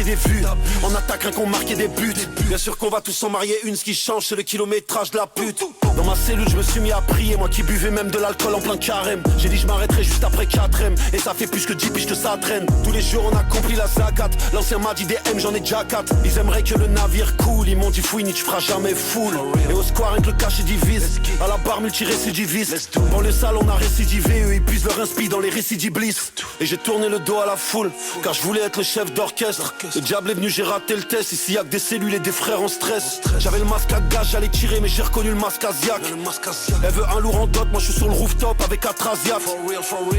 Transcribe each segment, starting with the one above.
gratter des vues. En attaque, rien qu'on marquait des buts. Bien sûr qu'on va tous s'en marier une, ce qui change c'est le kilométrage de la pute. Dans ma cellule je me suis mis à prier, moi qui buvais même de l'alcool en plein carême. J'ai dit je m'arrêterai juste après 4M. Et ça fait plus que 10 piges que ça traîne. Tous les jours on a compris la zakat. L'ancien m'a dit des M, j'en ai déjà 4. Ils aimeraient que le navire coule, ils m'ont dit fouine, tu feras jamais full. Et au square avec le cachet divise, à la barre multi-récidiviste. Dans le salon on a récidivé, eux ils puisent leur inspi dans les récidiblistes. Et j'ai tourné le dos à la foule, car je voulais être le chef d'orchestre. Le diable est venu, j'ai raté le test. Ici y'a que des cellules et des frères en stress. J'avais le masque à gaz, j'allais tirer mais j'ai reconnu le masque asiaque. Elle veut un lourd en dot, moi je suis sur le rooftop avec Atrasiat.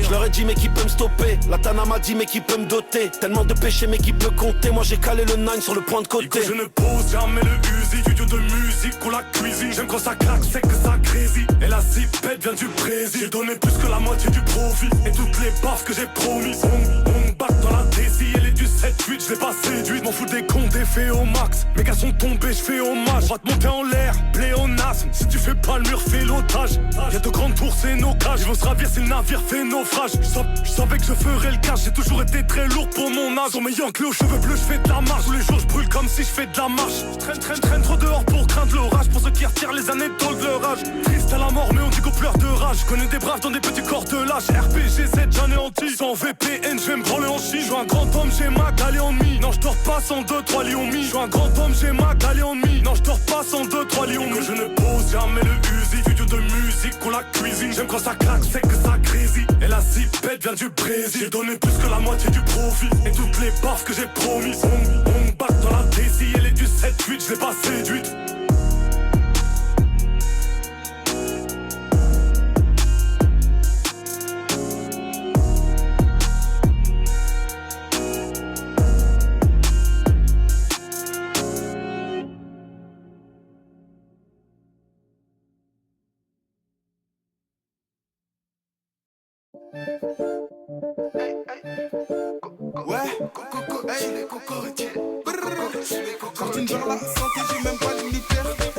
Je leur ai dit mais qui peut me stopper. La Tana m'a dit mais qui peut me doter. Tellement de péchés mais qui peut compter. Moi j'ai calé le 9 sur le point de côté. Écoute, je ne pose jamais le Uzi. Studio de musique ou la cuisine. J'aime quand ça claque, c'est que ça grésille. Et la zipette vient du Brésil. J'ai donné plus que la moitié du profit. Et toutes les baffes que j'ai promis. On bat dans la déci. Elle est du 7-8, je l'ai pas séduite. M'en fous des comptes et fait au max. Mes gars sont tombés, je fais hommage. On va te monter en l'air, pléonasme. Si tu fais pas le mur, fais l'otage. Y'a de grandes tours, c'est nos cages. Ils vont se ravir si le navire fait naufrage. Je savais que je ferais le cash. J'ai toujours été très lourd pour mon âge. Sur mes Yankees aux cheveux bleus, je fais de la marche. Tous les jours, je brûle comme si je fais de la marche. Je traîne trop dehors pour craindre l'orage. Pour ceux qui retirent les anecdotes de leur âge. Triste à la mort, mais on dit qu'on pleure de rage. Je connais des braves dans des petits corps de lâche. RPG 7, j'anéantis. Sans VPN, je vais me branler en Chine. Je suis un grand homme, j'ai ma galée en demi. Non, je dors pas sans 2-3 lions mis. Je suis un grand homme, j'ai ma galée en demi. Non, je dors pas sans 2-3 lions mis. Je ne pose jamais le Uzi. Studio de musique ou la cuisine. J'aime quand ça claque, c'est que ça grésille. Et la zipette vient du Brésil. J'ai donné plus que la moitié du profit. Et toutes les baffes que j'ai promis. On bat dans la déci. Elle est du 7-8, je l'ai pas séduite. Ouais, coco, hey, les cocorités. Quand tu me vers la santé, j'ai même pas limitaire.